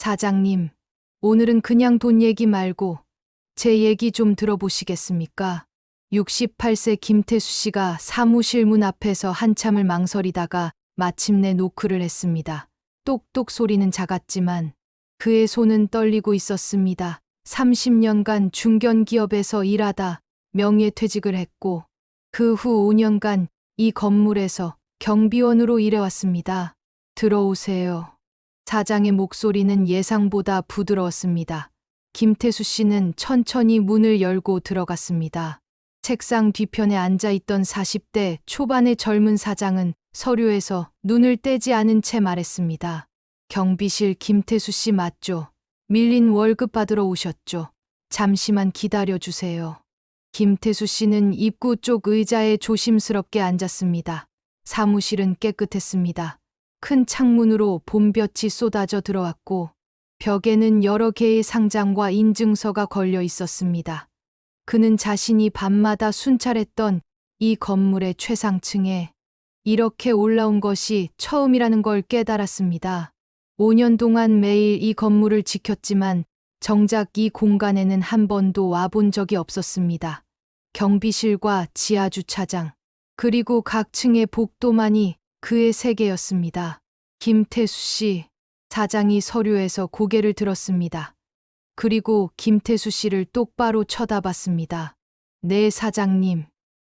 사장님, 오늘은 그냥 돈 얘기 말고 제 얘기 좀 들어보시겠습니까? 68세 김태수 씨가 사무실 문 앞에서 한참을 망설이다가 마침내 노크를 했습니다. 똑똑 소리는 작았지만 그의 손은 떨리고 있었습니다. 30년간 중견기업에서 일하다 명예퇴직을 했고 그 후 5년간 이 건물에서 경비원으로 일해왔습니다. 들어오세요. 사장의 목소리는 예상보다 부드러웠습니다. 김태수 씨는 천천히 문을 열고 들어갔습니다. 책상 뒤편에 앉아있던 40대 초반의 젊은 사장은 서류에서 눈을 떼지 않은 채 말했습니다. 경비실 김태수 씨 맞죠? 밀린 월급 받으러 오셨죠? 잠시만 기다려주세요. 김태수 씨는 입구 쪽 의자에 조심스럽게 앉았습니다. 사무실은 깨끗했습니다. 큰 창문으로 봄볕이 쏟아져 들어왔고 벽에는 여러 개의 상장과 인증서가 걸려 있었습니다. 그는 자신이 밤마다 순찰했던 이 건물의 최상층에 이렇게 올라온 것이 처음이라는 걸 깨달았습니다. 5년 동안 매일 이 건물을 지켰지만 정작 이 공간에는 한 번도 와본 적이 없었습니다. 경비실과 지하주차장, 그리고 각 층의 복도만이 그의 세계였습니다. 김태수 씨, 사장이 서류에서 고개를 들었습니다. 그리고 김태수 씨를 똑바로 쳐다봤습니다. 네, 사장님.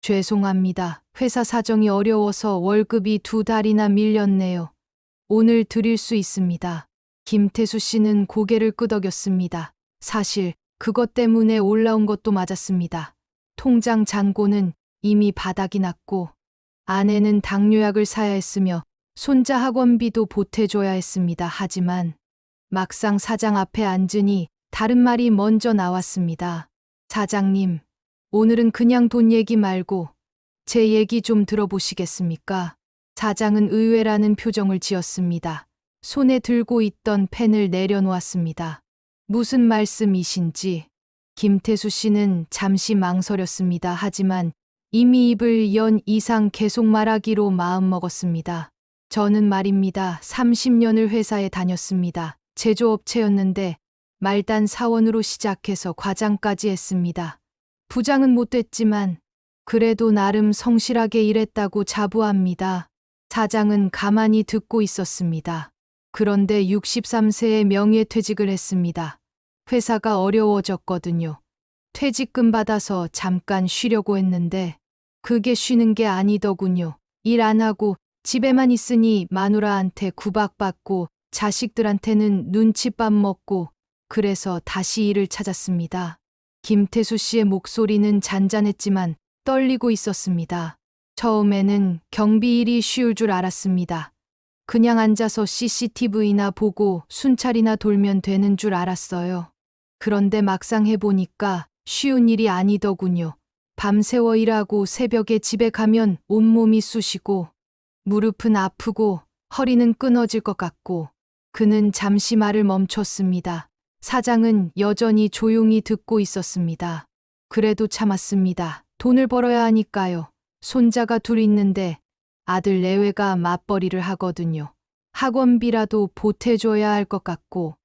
죄송합니다. 회사 사정이 어려워서 월급이 2달이나 밀렸네요. 오늘 드릴 수 있습니다. 김태수 씨는 고개를 끄덕였습니다. 사실 그것 때문에 올라온 것도 맞았습니다. 통장 잔고는 이미 바닥이 났고 아내는 당뇨약을 사야 했으며 손자 학원비도 보태줘야 했습니다. 하지만 막상 사장 앞에 앉으니 다른 말이 먼저 나왔습니다. 사장님, 오늘은 그냥 돈 얘기 말고 제 얘기 좀 들어보시겠습니까? 사장은 의외라는 표정을 지었습니다. 손에 들고 있던 펜을 내려놓았습니다. 무슨 말씀이신지. 김태수 씨는 잠시 망설였습니다. 하지만 이미 입을 연 이상 계속 말하기로 마음먹었습니다. 저는 말입니다. 30년을 회사에 다녔습니다. 제조업체였는데 말단 사원으로 시작해서 과장까지 했습니다. 부장은 못 됐지만 그래도 나름 성실하게 일했다고 자부합니다. 사장은 가만히 듣고 있었습니다. 그런데 63세에 명예퇴직을 했습니다. 회사가 어려워졌거든요. 퇴직금 받아서 잠깐 쉬려고 했는데 그게 쉬는 게 아니더군요. 일 안 하고 집에만 있으니 마누라한테 구박받고 자식들한테는 눈칫밥 먹고 그래서 다시 일을 찾았습니다. 김태수 씨의 목소리는 잔잔했지만 떨리고 있었습니다. 처음에는 경비 일이 쉬울 줄 알았습니다. 그냥 앉아서 CCTV나 보고 순찰이나 돌면 되는 줄 알았어요. 그런데 막상 해보니까 쉬운 일이 아니더군요. 밤새워 일하고 새벽에 집에 가면 온몸이 쑤시고 무릎은 아프고 허리는 끊어질 것 같고 그는 잠시 말을 멈췄습니다. 사장은 여전히 조용히 듣고 있었습니다. 그래도 참았습니다. 돈을 벌어야 하니까요. 손자가 둘 있는데 아들 내외가 맞벌이를 하거든요. 학원비라도 보태줘야 할 것 같고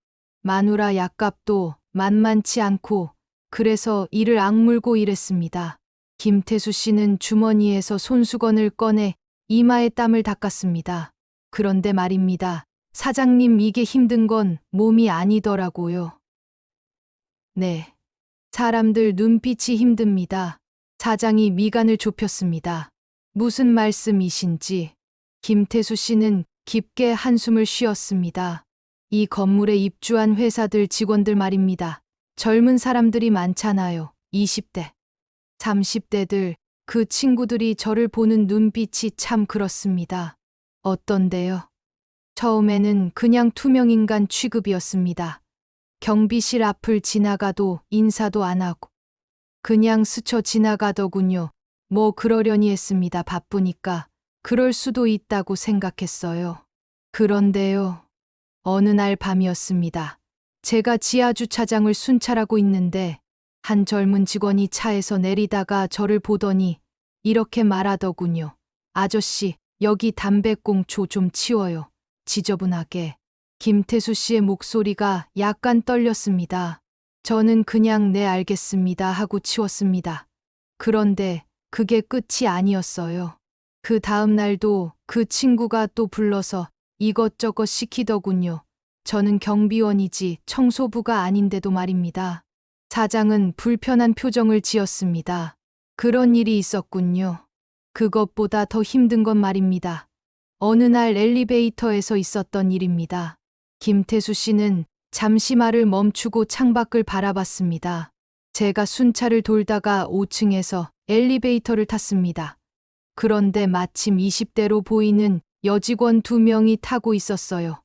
마누라 약값도 만만치 않고 그래서 이를 악물고 일했습니다. 김태수 씨는 주머니에서 손수건을 꺼내 이마에 땀을 닦았습니다. 그런데 말입니다. 사장님, 이게 힘든 건 몸이 아니더라고요. 네. 사람들 눈빛이 힘듭니다. 사장이 미간을 좁혔습니다. 무슨 말씀이신지. 김태수 씨는 깊게 한숨을 쉬었습니다. 이 건물에 입주한 회사들 직원들 말입니다. 젊은 사람들이 많잖아요. 20대, 30대들, 그 친구들이 저를 보는 눈빛이 참 그렇습니다. 어떤데요? 처음에는 그냥 투명인간 취급이었습니다. 경비실 앞을 지나가도 인사도 안 하고 그냥 스쳐 지나가더군요. 뭐 그러려니 했습니다. 바쁘니까 그럴 수도 있다고 생각했어요. 그런데요. 어느 날 밤이었습니다. 제가 지하주차장을 순찰하고 있는데 한 젊은 직원이 차에서 내리다가 저를 보더니 이렇게 말하더군요. 아저씨, 여기 담배꽁초 좀 치워요. 지저분하게. 김태수 씨의 목소리가 약간 떨렸습니다. 저는 그냥 네 알겠습니다 하고 치웠습니다. 그런데 그게 끝이 아니었어요. 그 다음 날도 그 친구가 또 불러서 이것저것 시키더군요. 저는 경비원이지 청소부가 아닌데도 말입니다. 사장은 불편한 표정을 지었습니다. 그런 일이 있었군요. 그것보다 더 힘든 건 말입니다. 어느 날 엘리베이터에서 있었던 일입니다. 김태수 씨는 잠시 말을 멈추고 창밖을 바라봤습니다. 제가 순찰을 돌다가 5층에서 엘리베이터를 탔습니다. 그런데 마침 20대로 보이는 여직원 2명이 타고 있었어요.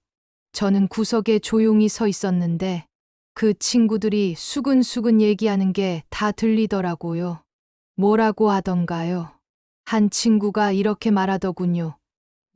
저는 구석에 조용히 서 있었는데 그 친구들이 수근수근 얘기하는 게 다 들리더라고요. 뭐라고 하던가요? 한 친구가 이렇게 말하더군요.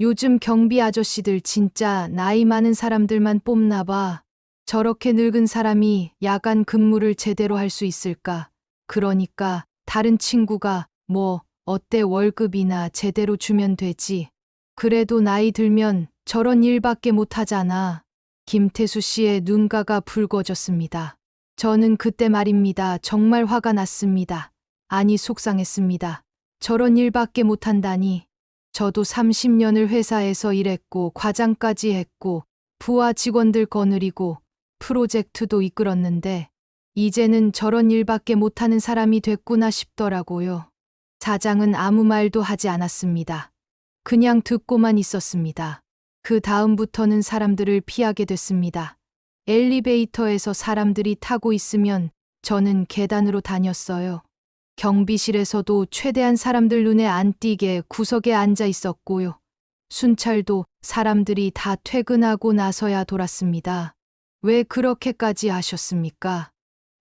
요즘 경비 아저씨들 진짜 나이 많은 사람들만 뽑나 봐. 저렇게 늙은 사람이 야간 근무를 제대로 할 수 있을까? 그러니까 다른 친구가 뭐 어때 월급이나 제대로 주면 되지. 그래도 나이 들면 저런 일밖에 못 하잖아. 김태수 씨의 눈가가 붉어졌습니다. 저는 그때 말입니다. 정말 화가 났습니다. 아니 속상했습니다. 저런 일밖에 못 한다니. 저도 30년을 회사에서 일했고 과장까지 했고 부하 직원들 거느리고 프로젝트도 이끌었는데 이제는 저런 일밖에 못하는 사람이 됐구나 싶더라고요. 사장은 아무 말도 하지 않았습니다. 그냥 듣고만 있었습니다. 그 다음부터는 사람들을 피하게 됐습니다. 엘리베이터에서 사람들이 타고 있으면 저는 계단으로 다녔어요. 경비실에서도 최대한 사람들 눈에 안 띄게 구석에 앉아 있었고요. 순찰도 사람들이 다 퇴근하고 나서야 돌았습니다. 왜 그렇게까지 하셨습니까?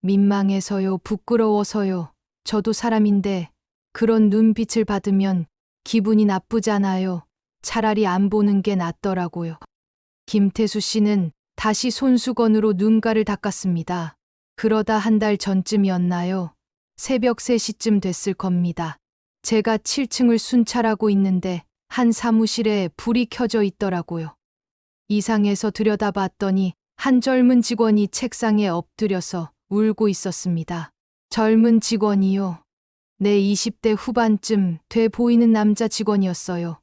민망해서요, 부끄러워서요. 저도 사람인데 그런 눈빛을 받으면 기분이 나쁘잖아요. 차라리 안 보는 게 낫더라고요. 김태수 씨는 다시 손수건으로 눈가를 닦았습니다. 그러다 한 달 전쯤이었나요? 새벽 3시쯤 됐을 겁니다. 제가 7층을 순찰하고 있는데 한 사무실에 불이 켜져 있더라고요. 이상해서 들여다봤더니 한 젊은 직원이 책상에 엎드려서 울고 있었습니다. 젊은 직원이요. 내 20대 후반쯤 돼 보이는 남자 직원이었어요.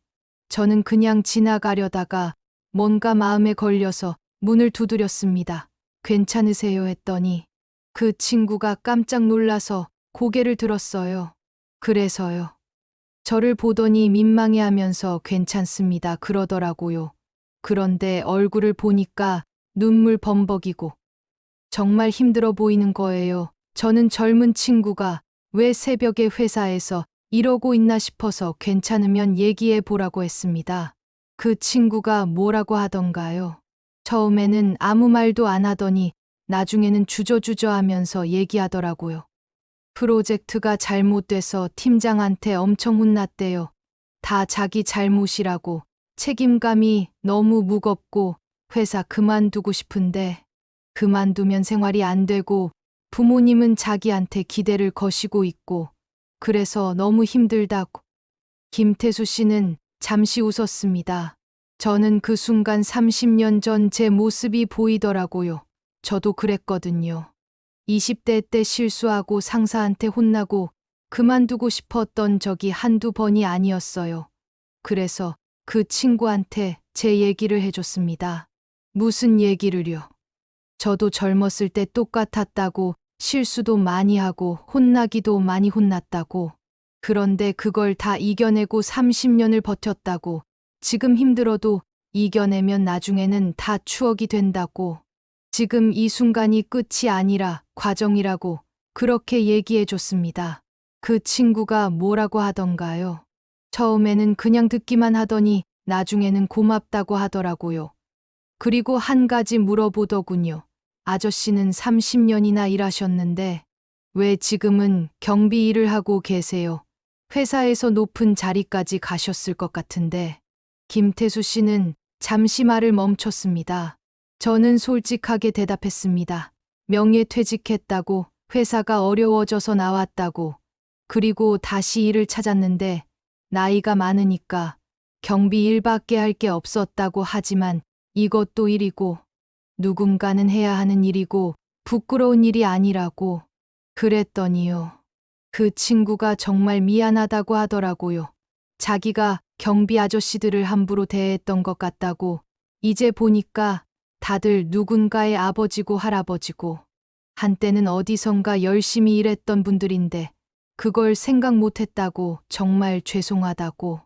저는 그냥 지나가려다가 뭔가 마음에 걸려서 문을 두드렸습니다. 괜찮으세요 했더니 그 친구가 깜짝 놀라서 고개를 들었어요. 그래서요. 저를 보더니 민망해하면서 괜찮습니다 그러더라고요. 그런데 얼굴을 보니까 눈물 범벅이고 정말 힘들어 보이는 거예요. 저는 젊은 친구가 왜 새벽에 회사에서 이러고 있나 싶어서 괜찮으면 얘기해 보라고 했습니다. 그 친구가 뭐라고 하던가요? 처음에는 아무 말도 안 하더니 나중에는 주저주저 하면서 얘기하더라고요. 프로젝트가 잘못돼서 팀장한테 엄청 혼났대요. 다 자기 잘못이라고 책임감이 너무 무겁고 회사 그만두고 싶은데 그만두면 생활이 안 되고 부모님은 자기한테 기대를 거시고 있고 그래서 너무 힘들다고. 김태수 씨는 잠시 웃었습니다. 저는 그 순간 30년 전 제 모습이 보이더라고요. 저도 그랬거든요. 20대 때 실수하고 상사한테 혼나고 그만두고 싶었던 적이 한두 번이 아니었어요. 그래서 그 친구한테 제 얘기를 해줬습니다. 무슨 얘기를요? 저도 젊었을 때 똑같았다고 실수도 많이 하고 혼나기도 많이 혼났다고. 그런데 그걸 다 이겨내고 30년을 버텼다고. 지금 힘들어도 이겨내면 나중에는 다 추억이 된다고. 지금 이 순간이 끝이 아니라 과정이라고 그렇게 얘기해 줬습니다. 그 친구가 뭐라고 하던가요? 처음에는 그냥 듣기만 하더니 나중에는 고맙다고 하더라고요. 그리고 한 가지 물어보더군요. 아저씨는 30년이나 일하셨는데 왜 지금은 경비 일을 하고 계세요? 회사에서 높은 자리까지 가셨을 것 같은데. 김태수 씨는 잠시 말을 멈췄습니다. 저는 솔직하게 대답했습니다. 명예퇴직했다고, 회사가 어려워져서 나왔다고, 그리고 다시 일을 찾았는데 나이가 많으니까 경비 일밖에 할 게 없었다고 하지만 이것도 일이고, 누군가는 해야 하는 일이고, 부끄러운 일이 아니라고. 그랬더니요. 그 친구가 정말 미안하다고 하더라고요. 자기가 경비 아저씨들을 함부로 대했던 것 같다고. 이제 보니까 다들 누군가의 아버지고 할아버지고, 한때는 어디선가 열심히 일했던 분들인데 그걸 생각 못했다고, 정말 죄송하다고.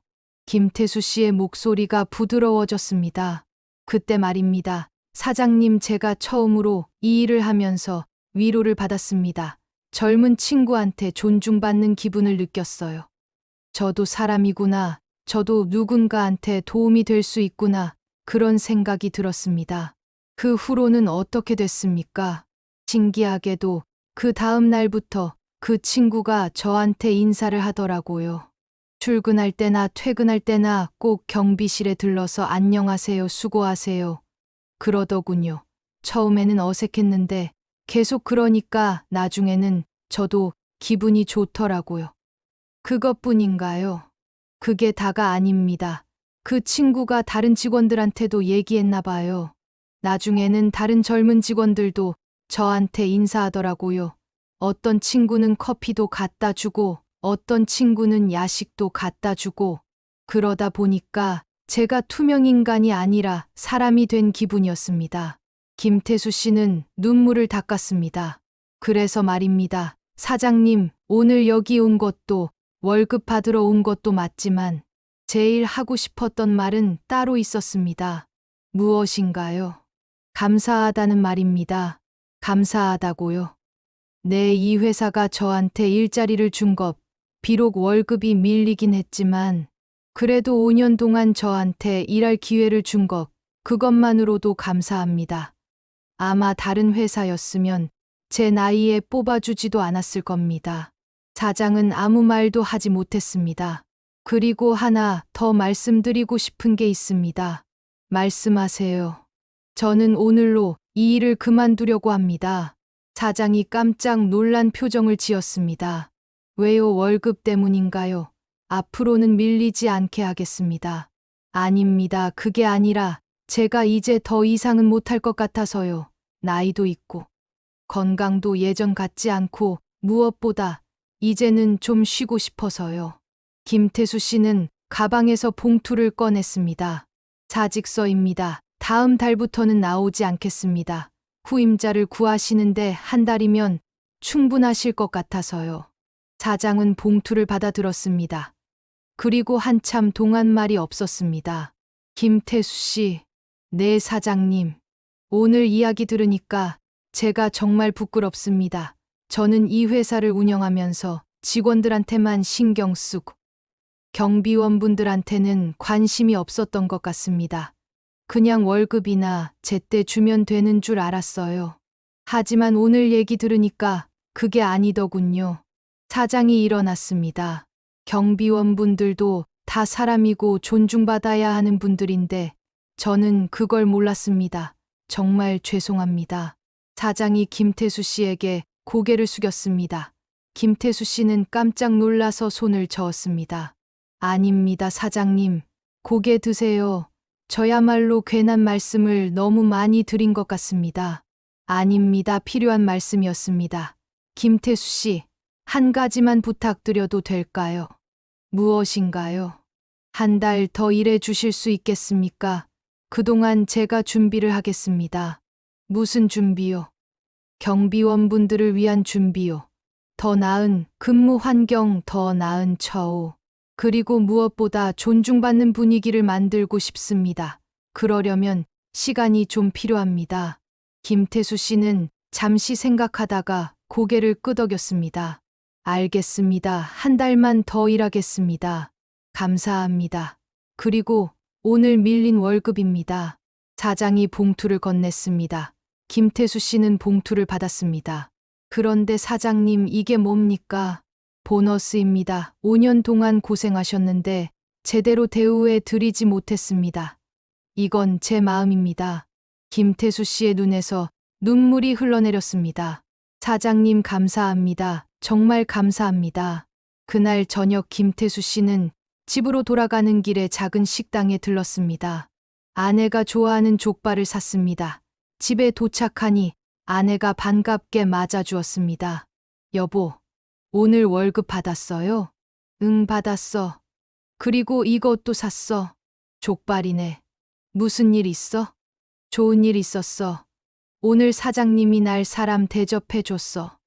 김태수 씨의 목소리가 부드러워졌습니다. 그때 말입니다. 사장님, 제가 처음으로 이 일을 하면서 위로를 받았습니다. 젊은 친구한테 존중받는 기분을 느꼈어요. 저도 사람이구나. 저도 누군가한테 도움이 될 수 있구나. 그런 생각이 들었습니다. 그 후로는 어떻게 됐습니까? 신기하게도 그 다음 날부터 그 친구가 저한테 인사를 하더라고요. 출근할 때나 퇴근할 때나 꼭 경비실에 들러서 안녕하세요, 수고하세요. 그러더군요. 처음에는 어색했는데 계속 그러니까 나중에는 저도 기분이 좋더라고요. 그것뿐인가요? 그게 다가 아닙니다. 그 친구가 다른 직원들한테도 얘기했나 봐요. 나중에는 다른 젊은 직원들도 저한테 인사하더라고요. 어떤 친구는 커피도 갖다 주고, 어떤 친구는 야식도 갖다 주고, 그러다 보니까 제가 투명인간이 아니라 사람이 된 기분이었습니다. 김태수 씨는 눈물을 닦았습니다. 그래서 말입니다. 사장님, 오늘 여기 온 것도 월급 받으러 온 것도 맞지만 제일 하고 싶었던 말은 따로 있었습니다. 무엇인가요? 감사하다는 말입니다. 감사하다고요. 네, 이 회사가 저한테 일자리를 준 것, 비록 월급이 밀리긴 했지만 그래도 5년 동안 저한테 일할 기회를 준 것, 그것만으로도 감사합니다. 아마 다른 회사였으면 제 나이에 뽑아주지도 않았을 겁니다. 사장은 아무 말도 하지 못했습니다. 그리고 하나 더 말씀드리고 싶은 게 있습니다. 말씀하세요. 저는 오늘로 이 일을 그만두려고 합니다. 사장이 깜짝 놀란 표정을 지었습니다. 왜요? 월급 때문인가요? 앞으로는 밀리지 않게 하겠습니다. 아닙니다. 그게 아니라 제가 이제 더 이상은 못할 것 같아서요. 나이도 있고 건강도 예전 같지 않고 무엇보다 이제는 좀 쉬고 싶어서요. 김태수 씨는 가방에서 봉투를 꺼냈습니다. 사직서입니다. 다음 달부터는 나오지 않겠습니다. 후임자를 구하시는데 한 달이면 충분하실 것 같아서요. 사장은 봉투를 받아들었습니다. 그리고 한참 동안 말이 없었습니다. 김태수 씨, 네 사장님. 오늘 이야기 들으니까 제가 정말 부끄럽습니다. 저는 이 회사를 운영하면서 직원들한테만 신경 쓰고 경비원분들한테는 관심이 없었던 것 같습니다. 그냥 월급이나 제때 주면 되는 줄 알았어요. 하지만 오늘 얘기 들으니까 그게 아니더군요. 사장이 일어났습니다. 경비원분들도 다 사람이고 존중받아야 하는 분들인데 저는 그걸 몰랐습니다. 정말 죄송합니다. 사장이 김태수 씨에게 고개를 숙였습니다. 김태수 씨는 깜짝 놀라서 손을 저었습니다. 아닙니다, 사장님. 고개 드세요. 저야말로 괜한 말씀을 너무 많이 드린 것 같습니다. 아닙니다. 필요한 말씀이었습니다. 김태수 씨, 한 가지만 부탁드려도 될까요? 무엇인가요? 한 달 더 일해 주실 수 있겠습니까? 그동안 제가 준비를 하겠습니다. 무슨 준비요? 경비원분들을 위한 준비요. 더 나은 근무 환경, 더 나은 처우. 그리고 무엇보다 존중받는 분위기를 만들고 싶습니다. 그러려면 시간이 좀 필요합니다. 김태수 씨는 잠시 생각하다가 고개를 끄덕였습니다. 알겠습니다. 한 달만 더 일하겠습니다. 감사합니다. 그리고 오늘 밀린 월급입니다. 사장이 봉투를 건넸습니다. 김태수 씨는 봉투를 받았습니다. 그런데 사장님, 이게 뭡니까? 보너스입니다. 5년 동안 고생하셨는데 제대로 대우해 드리지 못했습니다. 이건 제 마음입니다. 김태수 씨의 눈에서 눈물이 흘러내렸습니다. 사장님, 감사합니다. 정말 감사합니다. 그날 저녁 김태수 씨는 집으로 돌아가는 길에 작은 식당에 들렀습니다. 아내가 좋아하는 족발을 샀습니다. 집에 도착하니 아내가 반갑게 맞아주었습니다. 여보, 오늘 월급 받았어요? 응, 받았어. 그리고 이것도 샀어. 족발이네. 무슨 일 있어? 좋은 일 있었어. 오늘 사장님이 날 사람 대접해줬어.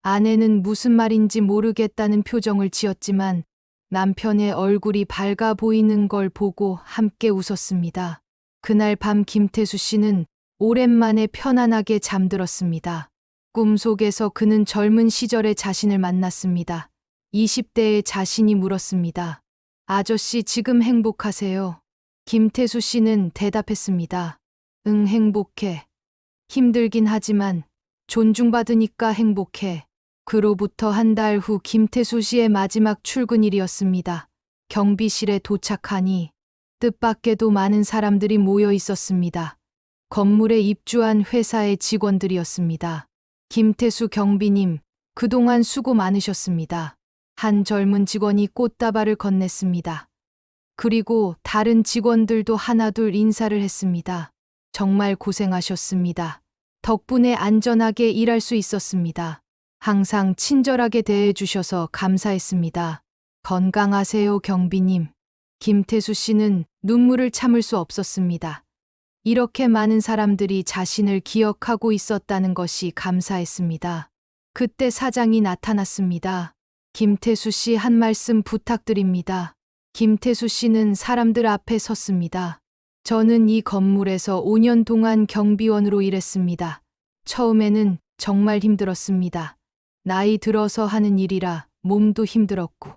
아내는 무슨 말인지 모르겠다는 표정을 지었지만 남편의 얼굴이 밝아 보이는 걸 보고 함께 웃었습니다. 그날 밤 김태수 씨는 오랜만에 편안하게 잠들었습니다. 꿈속에서 그는 젊은 시절의 자신을 만났습니다. 20대의 자신이 물었습니다. 아저씨 지금 행복하세요? 김태수 씨는 대답했습니다. 응, 행복해. 힘들긴 하지만 존중받으니까 행복해. 그로부터 한 달 후 김태수 씨의 마지막 출근일이었습니다. 경비실에 도착하니 뜻밖에도 많은 사람들이 모여 있었습니다. 건물에 입주한 회사의 직원들이었습니다. 김태수 경비님, 그동안 수고 많으셨습니다. 한 젊은 직원이 꽃다발을 건넸습니다. 그리고 다른 직원들도 하나둘 인사를 했습니다. 정말 고생하셨습니다. 덕분에 안전하게 일할 수 있었습니다. 항상 친절하게 대해주셔서 감사했습니다. 건강하세요, 경비님. 김태수 씨는 눈물을 참을 수 없었습니다. 이렇게 많은 사람들이 자신을 기억하고 있었다는 것이 감사했습니다. 그때 사장이 나타났습니다. 김태수 씨 한 말씀 부탁드립니다. 김태수 씨는 사람들 앞에 섰습니다. 저는 이 건물에서 5년 동안 경비원으로 일했습니다. 처음에는 정말 힘들었습니다. 나이 들어서 하는 일이라 몸도 힘들었고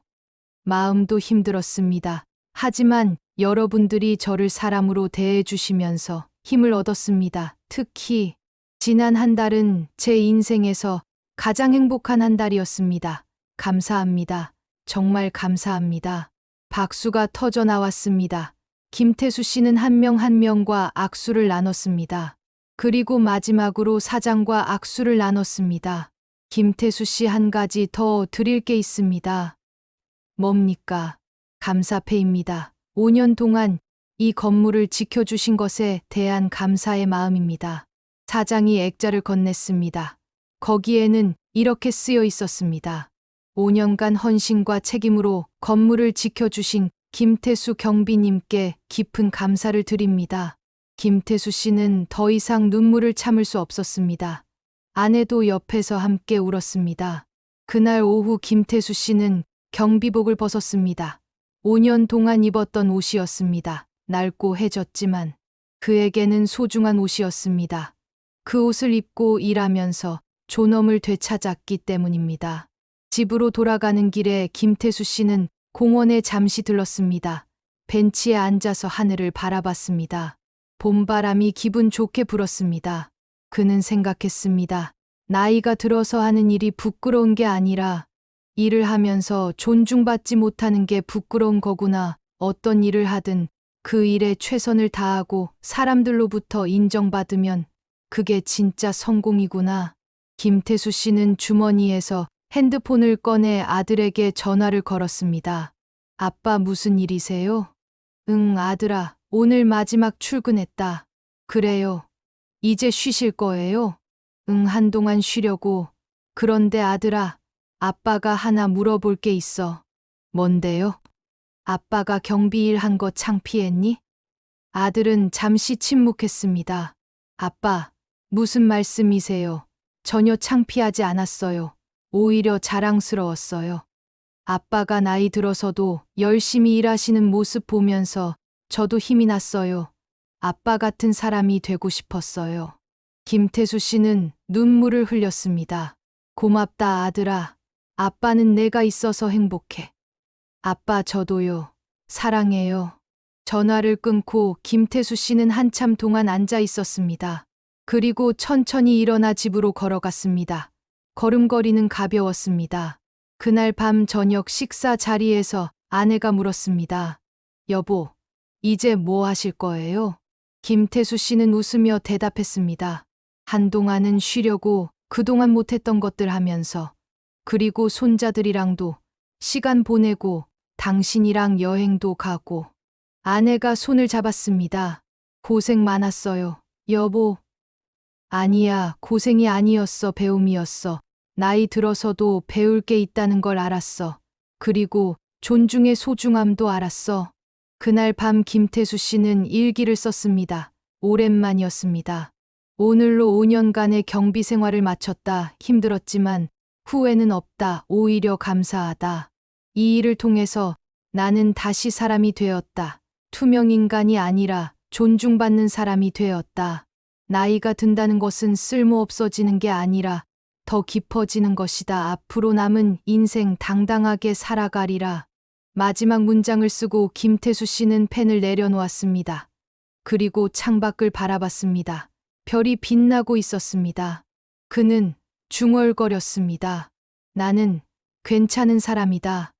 마음도 힘들었습니다. 하지만 여러분들이 저를 사람으로 대해주시면서 힘을 얻었습니다. 특히 지난 한 달은 제 인생에서 가장 행복한 한 달이었습니다. 감사합니다. 정말 감사합니다. 박수가 터져 나왔습니다. 김태수 씨는 한 명 한 명과 악수를 나눴습니다. 그리고 마지막으로 사장과 악수를 나눴습니다. 김태수 씨 한 가지 더 드릴 게 있습니다. 뭡니까? 감사패입니다. 5년 동안 이 건물을 지켜주신 것에 대한 감사의 마음입니다. 사장이 액자를 건넸습니다. 거기에는 이렇게 쓰여 있었습니다. 5년간 헌신과 책임으로 건물을 지켜주신 김태수 경비님께 깊은 감사를 드립니다. 김태수 씨는 더 이상 눈물을 참을 수 없었습니다. 아내도 옆에서 함께 울었습니다. 그날 오후 김태수 씨는 경비복을 벗었습니다. 5년 동안 입었던 옷이었습니다. 낡고 해졌지만 그에게는 소중한 옷이었습니다. 그 옷을 입고 일하면서 존엄을 되찾았기 때문입니다. 집으로 돌아가는 길에 김태수 씨는 공원에 잠시 들렀습니다. 벤치에 앉아서 하늘을 바라봤습니다. 봄바람이 기분 좋게 불었습니다. 그는 생각했습니다. 나이가 들어서 하는 일이 부끄러운 게 아니라 일을 하면서 존중받지 못하는 게 부끄러운 거구나. 어떤 일을 하든 그 일에 최선을 다하고 사람들로부터 인정받으면 그게 진짜 성공이구나. 김태수 씨는 주머니에서 핸드폰을 꺼내 아들에게 전화를 걸었습니다. 아빠 무슨 일이세요? 응, 아들아, 오늘 마지막 출근했다. 그래요. 이제 쉬실 거예요? 응, 한동안 쉬려고. 그런데 아들아, 아빠가 하나 물어볼 게 있어. 뭔데요? 아빠가 경비일 한 거 창피했니? 아들은 잠시 침묵했습니다. 아빠, 무슨 말씀이세요? 전혀 창피하지 않았어요. 오히려 자랑스러웠어요. 아빠가 나이 들어서도 열심히 일하시는 모습 보면서 저도 힘이 났어요. 아빠 같은 사람이 되고 싶었어요. 김태수 씨는 눈물을 흘렸습니다. 고맙다, 아들아. 아빠는 내가 있어서 행복해. 아빠, 저도요. 사랑해요. 전화를 끊고 김태수 씨는 한참 동안 앉아 있었습니다. 그리고 천천히 일어나 집으로 걸어갔습니다. 걸음걸이는 가벼웠습니다. 그날 밤 저녁 식사 자리에서 아내가 물었습니다. 여보, 이제 뭐 하실 거예요? 김태수 씨는 웃으며 대답했습니다. 한동안은 쉬려고 그동안 못했던 것들 하면서, 그리고 손자들이랑도 시간 보내고 당신이랑 여행도 가고. 아내가 손을 잡았습니다. 고생 많았어요. 여보. 아니야, 고생이 아니었어. 배움이었어. 나이 들어서도 배울 게 있다는 걸 알았어. 그리고 존중의 소중함도 알았어. 그날 밤 김태수 씨는 일기를 썼습니다. 오랜만이었습니다. 오늘로 5년간의 경비 생활을 마쳤다. 힘들었지만 후회는 없다. 오히려 감사하다. 이 일을 통해서 나는 다시 사람이 되었다. 투명 인간이 아니라 존중받는 사람이 되었다. 나이가 든다는 것은 쓸모없어지는 게 아니라 더 깊어지는 것이다. 앞으로 남은 인생 당당하게 살아가리라. 마지막 문장을 쓰고 김태수 씨는 펜을 내려놓았습니다. 그리고 창밖을 바라봤습니다. 별이 빛나고 있었습니다. 그는 중얼거렸습니다. 나는 괜찮은 사람이다.